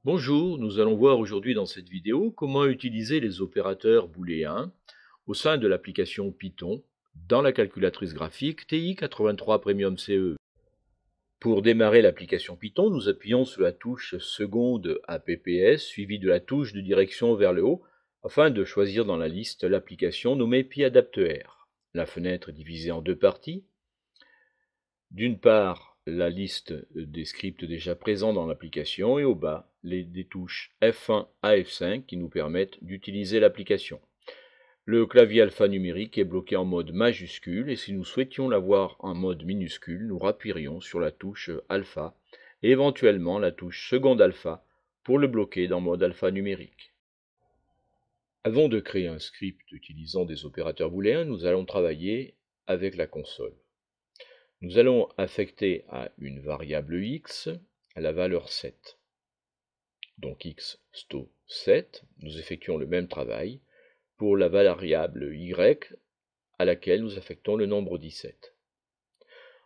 Bonjour, nous allons voir aujourd'hui dans cette vidéo comment utiliser les opérateurs booléens au sein de l'application Python dans la calculatrice graphique TI-83 Premium CE. Pour démarrer l'application Python, nous appuyons sur la touche seconde APPS suivie de la touche de direction vers le haut afin de choisir dans la liste l'application nommée PyAdapter. La fenêtre est divisée en deux parties. D'une part, la liste des scripts déjà présents dans l'application et au bas, des touches F1 à F5 qui nous permettent d'utiliser l'application. Le clavier alphanumérique est bloqué en mode majuscule et si nous souhaitions l'avoir en mode minuscule, nous appuierions sur la touche alpha et éventuellement la touche seconde alpha pour le bloquer dans mode alphanumérique. Avant de créer un script utilisant des opérateurs booléens, nous allons travailler avec la console. Nous allons affecter à une variable x la valeur 7. Donc x sto 7, nous effectuons le même travail pour la variable y à laquelle nous affectons le nombre 17.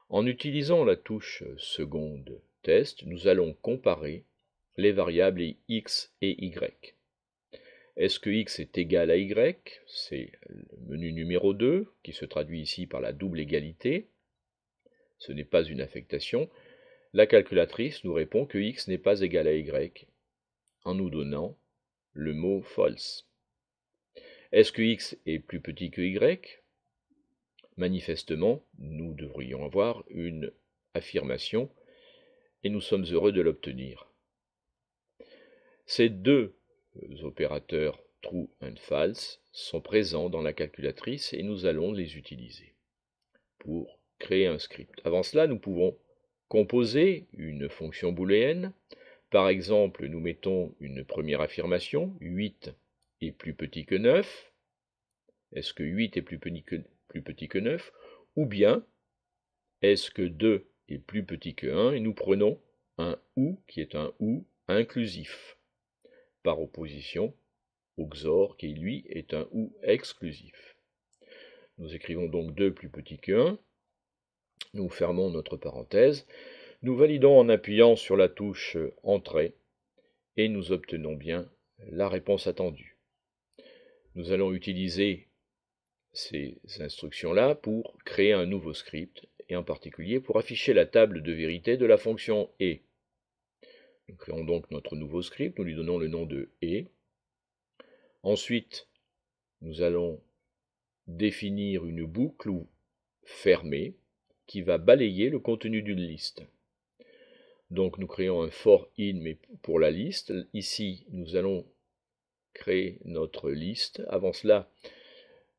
En utilisant la touche seconde test, nous allons comparer les variables x et y. Est-ce que x est égal à y? C'est le menu numéro 2 qui se traduit ici par la double égalité. Ce n'est pas une affectation. La calculatrice nous répond que x n'est pas égal à y en nous donnant le mot false. Est-ce que x est plus petit que y? Manifestement, nous devrions avoir une affirmation et nous sommes heureux de l'obtenir. Ces deux opérateurs true and false sont présents dans la calculatrice et nous allons les utiliser pour créer un script. Avant cela, nous pouvons composer une fonction booléenne. Par exemple, nous mettons une première affirmation, 8 est plus petit que 9. Est-ce que 8 est plus petit que 9? Ou bien, est-ce que 2 est plus petit que 1? Et nous prenons un OU qui est un OU inclusif, par opposition au XOR qui lui est un OU exclusif. Nous écrivons donc 2 plus petit que 1. Nous fermons notre parenthèse. Nous validons en appuyant sur la touche Entrée et nous obtenons bien la réponse attendue. Nous allons utiliser ces instructions-là pour créer un nouveau script et en particulier pour afficher la table de vérité de la fonction et. Nous créons donc notre nouveau script, nous lui donnons le nom de et. Ensuite, nous allons définir une boucle fermée qui va balayer le contenu d'une liste. Donc nous créons un for in mais pour la liste. Ici, nous allons créer notre liste. Avant cela,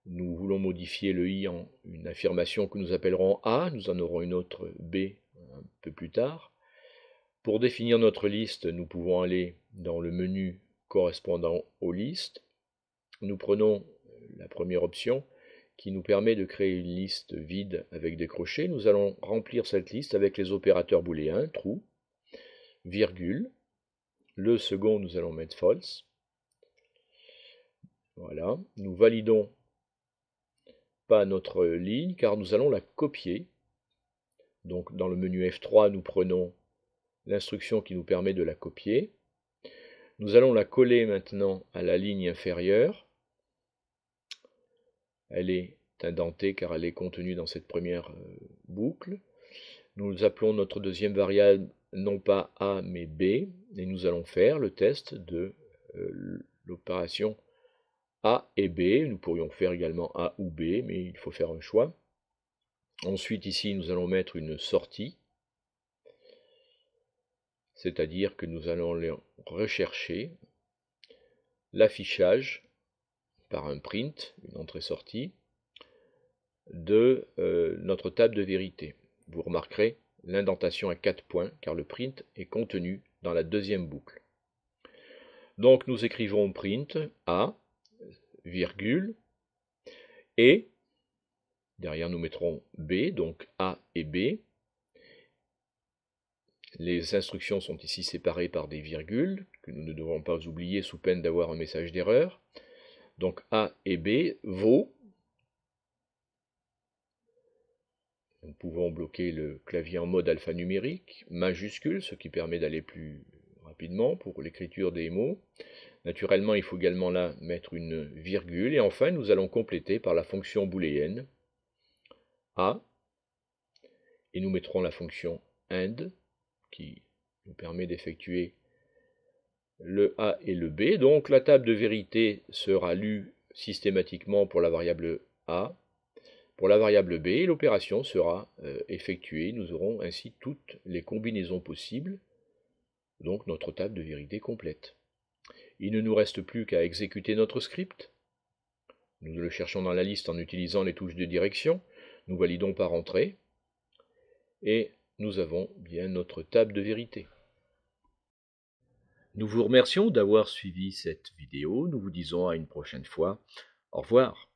nous voulons modifier le i en une affirmation que nous appellerons A. Nous en aurons une autre B un peu plus tard. Pour définir notre liste, nous pouvons aller dans le menu correspondant aux listes. Nous prenons la première option qui nous permet de créer une liste vide avec des crochets. Nous allons remplir cette liste avec les opérateurs booléens, true, virgule. Le second, nous allons mettre false. Voilà. Nous validons pas notre ligne car nous allons la copier. Donc dans le menu F3, nous prenons l'instruction qui nous permet de la copier. Nous allons la coller maintenant à la ligne inférieure. Elle est indentée car elle est contenue dans cette première boucle. Nous appelons notre deuxième variable non pas A mais B et nous allons faire le test de l'opération A et B. Nous pourrions faire également A ou B, mais il faut faire un choix. Ensuite ici nous allons mettre une sortie, c'est-à-dire que nous allons rechercher l'affichage par un print, une entrée-sortie, de notre table de vérité. Vous remarquerez l'indentation à 4 points car le print est contenu dans la deuxième boucle. Donc nous écrivons print A, virgule, et derrière nous mettrons B, donc A et B. Les instructions sont ici séparées par des virgules, que nous ne devons pas oublier sous peine d'avoir un message d'erreur. Donc A et B vaut. Nous pouvons bloquer le clavier en mode alphanumérique, majuscule, ce qui permet d'aller plus rapidement pour l'écriture des mots. Naturellement, il faut également là mettre une virgule. Et enfin, nous allons compléter par la fonction booléenne A. Et nous mettrons la fonction AND qui nous permet d'effectuer le A et le B. Donc la table de vérité sera lue systématiquement pour la variable A. Pour la variable B, l'opération sera effectuée. Nous aurons ainsi toutes les combinaisons possibles, donc notre table de vérité complète. Il ne nous reste plus qu'à exécuter notre script. Nous le cherchons dans la liste en utilisant les touches de direction. Nous validons par entrée. Et nous avons bien notre table de vérité. Nous vous remercions d'avoir suivi cette vidéo. Nous vous disons à une prochaine fois. Au revoir.